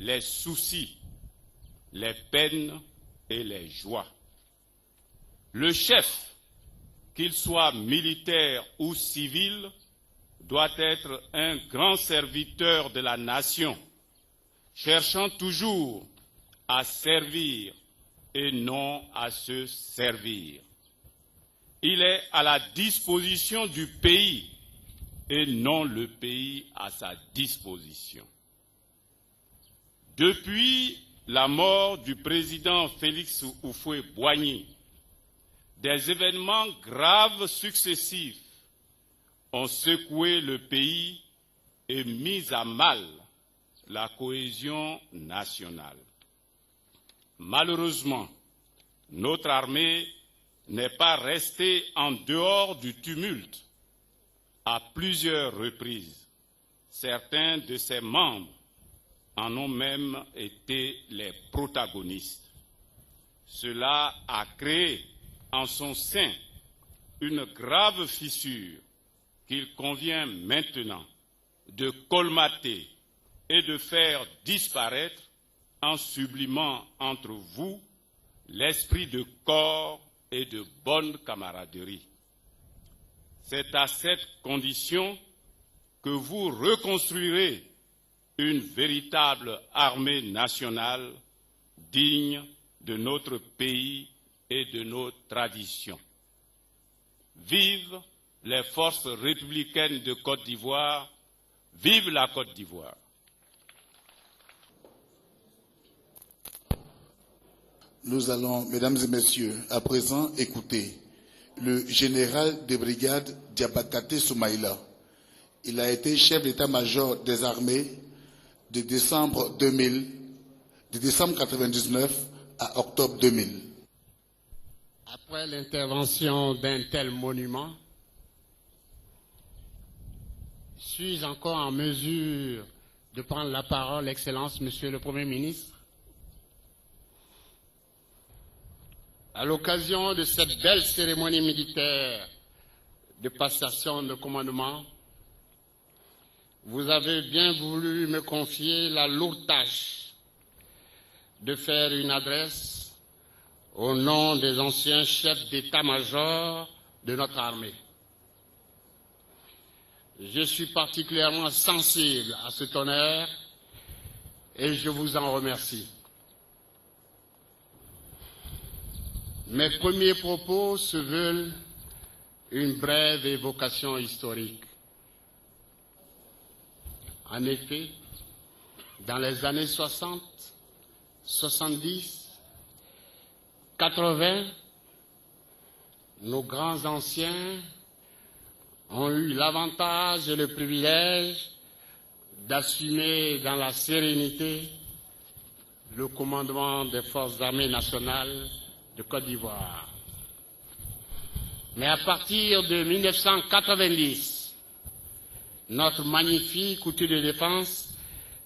les soucis, les peines et les joies. Le chef, qu'il soit militaire ou civil, doit être un grand serviteur de la nation, cherchant toujours à servir et non à se servir. Il est à la disposition du pays et non le pays à sa disposition. Depuis la mort du président Félix Houphouët-Boigny, des événements graves successifs ont secoué le pays et mis à mal la cohésion nationale. Malheureusement, notre armée n'est pas restée en dehors du tumulte. À plusieurs reprises, certains de ses membres en ont même été les protagonistes. Cela a créé en son sein une grave fissure qu'il convient maintenant de colmater et de faire disparaître en sublimant entre vous l'esprit de corps et de bonne camaraderie. C'est à cette condition que vous reconstruirez une véritable armée nationale digne de notre pays et de nos traditions. Vive les forces républicaines de Côte d'Ivoire, vive la Côte d'Ivoire. Nous allons, mesdames et messieurs, à présent écouter le général de brigade Diabakate Soumaïla. Il a été chef d'état-major des armées de décembre 1999 à octobre 2000. Après l'intervention d'un tel monument, suis-je encore en mesure de prendre la parole, Excellence, Monsieur le Premier ministre? À l'occasion de cette belle cérémonie militaire de passation de commandement, vous avez bien voulu me confier la lourde tâche de faire une adresse au nom des anciens chefs d'état-major de notre armée. Je suis particulièrement sensible à cet honneur et je vous en remercie. Mes premiers propos se veulent une brève évocation historique. En effet, dans les années 60, 70, 80, nos grands anciens ont eu l'avantage et le privilège d'assumer dans la sérénité le commandement des forces armées nationales de Côte d'Ivoire. Mais à partir de 1990, notre magnifique outil de défense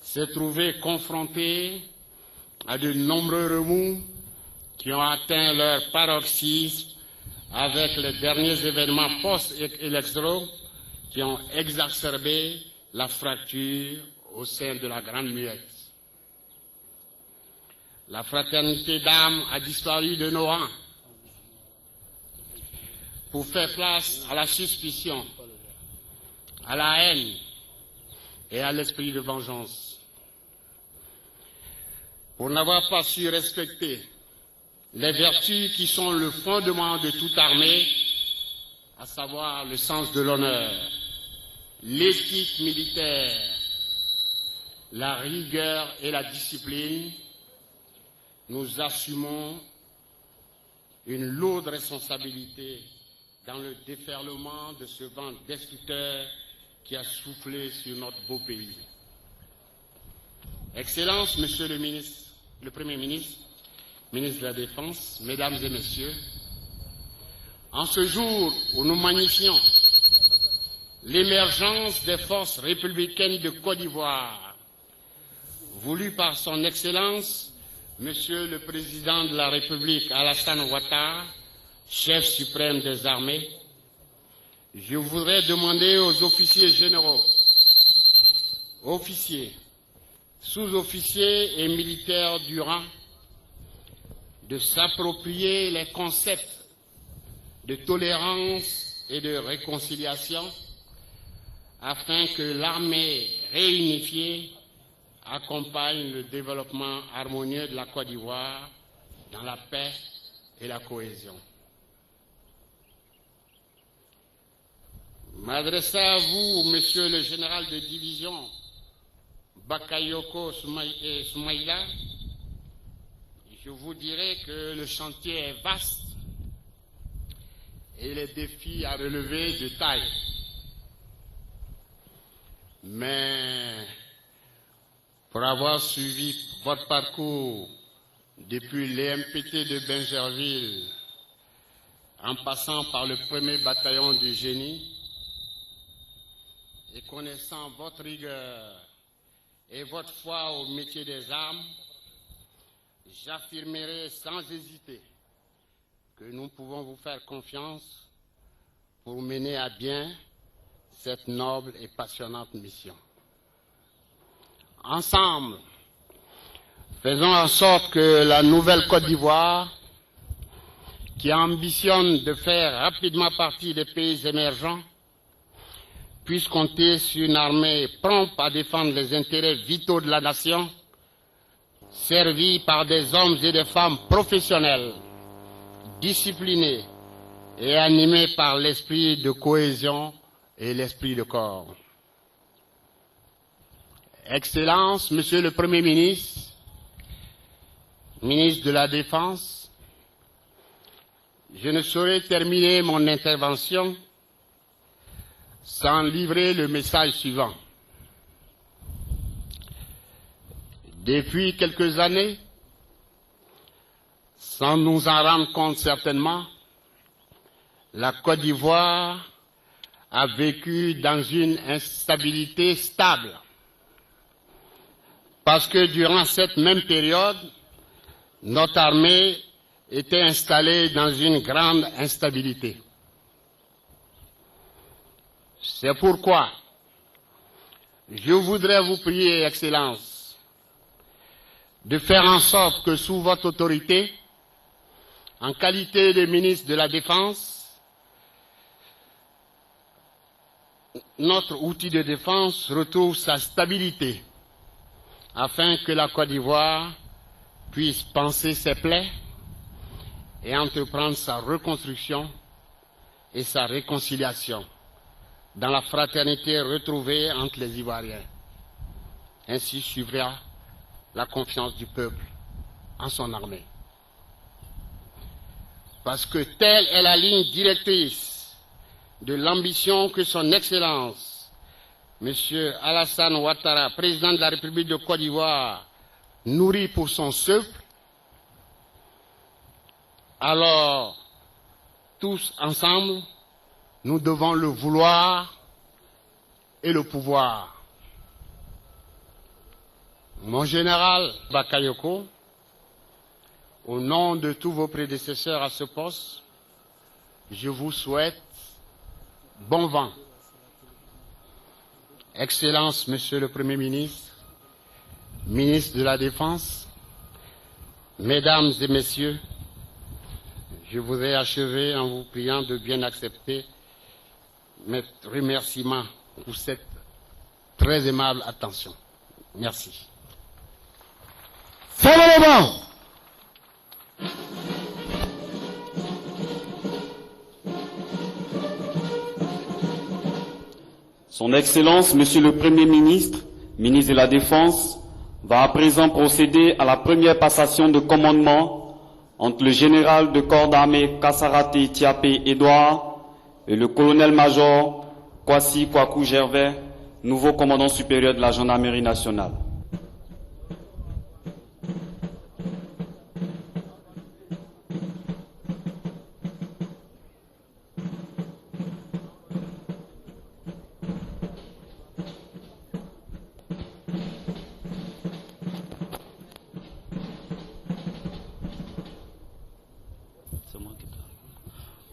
s'est trouvé confronté à de nombreux remous qui ont atteint leur paroxysme avec les derniers événements post-électoraux qui ont exacerbé la fracture au sein de la Grande Muette. La fraternité d'âme a disparu de nos rangs pour faire place à la suspicion, à la haine et à l'esprit de vengeance. Pour n'avoir pas su respecter les vertus qui sont le fondement de toute armée, à savoir le sens de l'honneur, l'éthique militaire, la rigueur et la discipline, nous assumons une lourde responsabilité dans le déferlement de ce vent destructeur qui a soufflé sur notre beau pays. Excellence, Monsieur le ministre, le Premier ministre, ministre de la Défense, Mesdames et Messieurs, en ce jour où nous magnifions l'émergence des forces républicaines de Côte d'Ivoire, voulues par son Excellence, Monsieur le Président de la République Alassane Ouattara, chef suprême des armées, je voudrais demander aux officiers généraux, officiers, sous-officiers et militaires du rang de s'approprier les concepts de tolérance et de réconciliation afin que l'armée réunifiée accompagne le développement harmonieux de la Côte d'Ivoire dans la paix et la cohésion. M'adresser à vous, Monsieur le général de division Bakayoko Soumaïla, je vous dirai que le chantier est vaste et les défis à relever de taille. Mais pour avoir suivi votre parcours depuis l'EMPT de Bingerville, en passant par le 1er bataillon du génie, et connaissant votre rigueur et votre foi au métier des armes, j'affirmerai sans hésiter que nous pouvons vous faire confiance pour mener à bien cette noble et passionnante mission. Ensemble, faisons en sorte que la nouvelle Côte d'Ivoire, qui ambitionne de faire rapidement partie des pays émergents, puisse compter sur une armée prompte à défendre les intérêts vitaux de la nation, servie par des hommes et des femmes professionnels, disciplinés et animés par l'esprit de cohésion et l'esprit de corps. Excellences, Monsieur le Premier ministre, ministre de la Défense, je ne saurais terminer mon intervention sans livrer le message suivant. Depuis quelques années, sans nous en rendre compte certainement, la Côte d'Ivoire a vécu dans une instabilité stable. Parce que durant cette même période, notre armée était installée dans une grande instabilité. C'est pourquoi je voudrais vous prier, Excellence, de faire en sorte que sous votre autorité, en qualité de ministre de la Défense, notre outil de défense retrouve sa stabilité, afin que la Côte d'Ivoire puisse panser ses plaies et entreprendre sa reconstruction et sa réconciliation dans la fraternité retrouvée entre les Ivoiriens. Ainsi suivra la confiance du peuple en son armée. Parce que telle est la ligne directrice de l'ambition que son Excellence, M. Alassane Ouattara, président de la République de Côte d'Ivoire, nourrit pour son peuple, alors tous ensemble, nous devons le vouloir et le pouvoir. Mon général Bakayoko, au nom de tous vos prédécesseurs à ce poste, je vous souhaite bon vent. Excellence, Monsieur le Premier ministre, ministre de la Défense, Mesdames et Messieurs, je voudrais achever en vous priant de bien accepter mes remerciements pour cette très aimable attention. Merci. Son Excellence, Monsieur le Premier ministre, ministre de la Défense, va à présent procéder à la première passation de commandement entre le général de corps d'armée Kassarate Tiapé Edouard et le colonel-major Kwasi Kwaku Gervais, nouveau commandant supérieur de la gendarmerie nationale.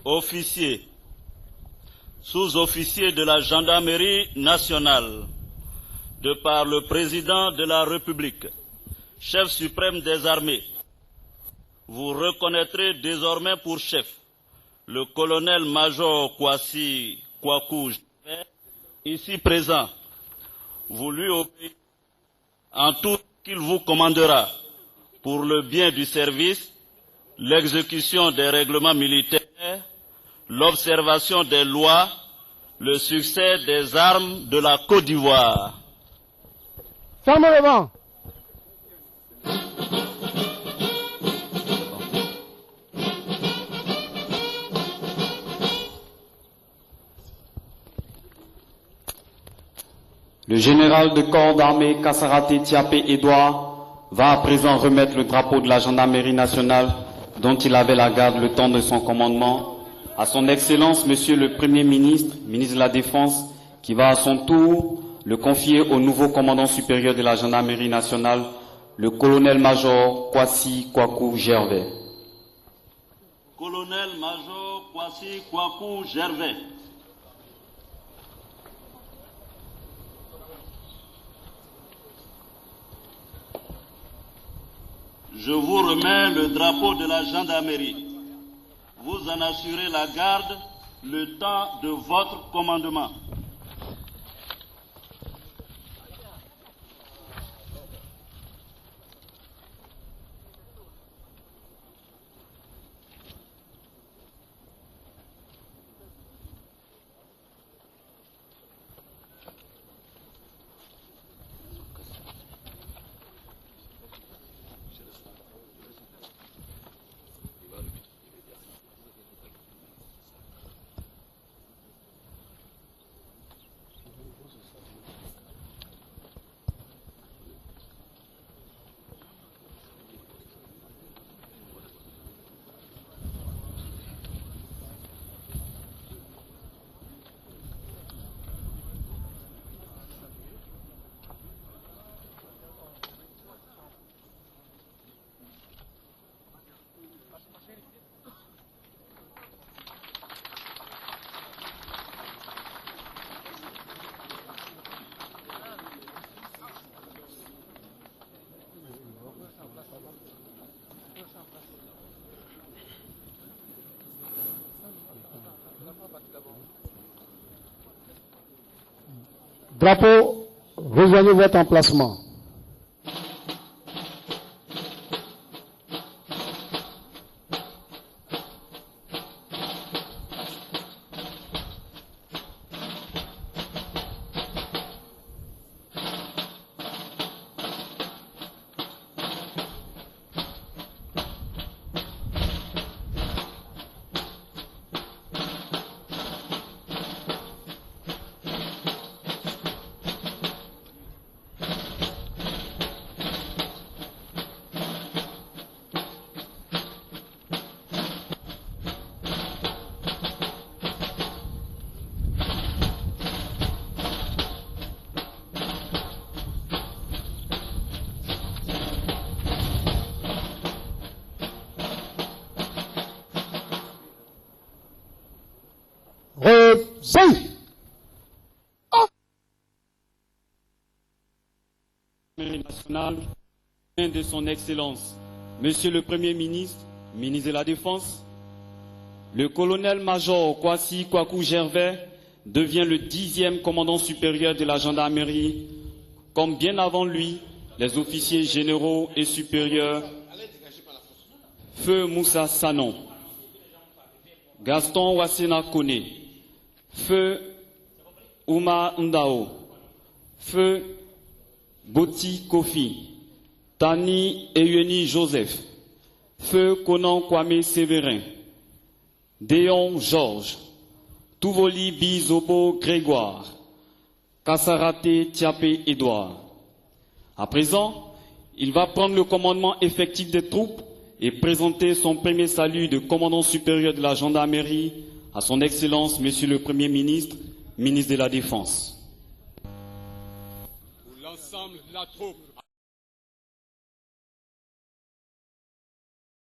Officiers, sous-officiers de la gendarmerie nationale, de par le président de la République, chef suprême des armées, vous reconnaîtrez désormais pour chef le colonel-major Kwasi Kwaku, ici présent. Vous lui obéissez en tout ce qu'il vous commandera pour le bien du service, l'exécution des règlements militaires, l'observation des lois, le succès des armes de la Côte d'Ivoire. Fermez le banc. Le général de corps d'armée Kasarate Tiapé Edouard va à présent remettre le drapeau de la gendarmerie nationale dont il avait la garde le temps de son commandement à son Excellence Monsieur le Premier ministre, ministre de la Défense, qui va à son tour le confier au nouveau commandant supérieur de la gendarmerie nationale, le colonel-major Kwasi Kwaku Gervais. Colonel-major Kwasi Kwaku Gervais. Je vous remets le drapeau de la gendarmerie. Vous en assurez la garde le temps de votre commandement. Drapeau, rejoignez votre emplacement. Nationale de son Excellence, Monsieur le Premier ministre, ministre de la Défense, le colonel-major Kwasi Kwaku Gervais devient le 10e commandant supérieur de la gendarmerie, comme bien avant lui, les officiers généraux et supérieurs Feu Moussa Sanon, Gaston Wassena Kone, Feu Ouma Ndao, Feu Boti Kofi, Tani Eyeni Joseph, Feu Konan Kwame Séverin, Déon Georges, Touvoli Bizobo Grégoire, Kasarate Tiapé Edouard. À présent, il va prendre le commandement effectif des troupes et présenter son premier salut de commandant supérieur de la gendarmerie à son Excellence Monsieur le Premier ministre, ministre de la Défense. Pour l'ensemble de la troupe,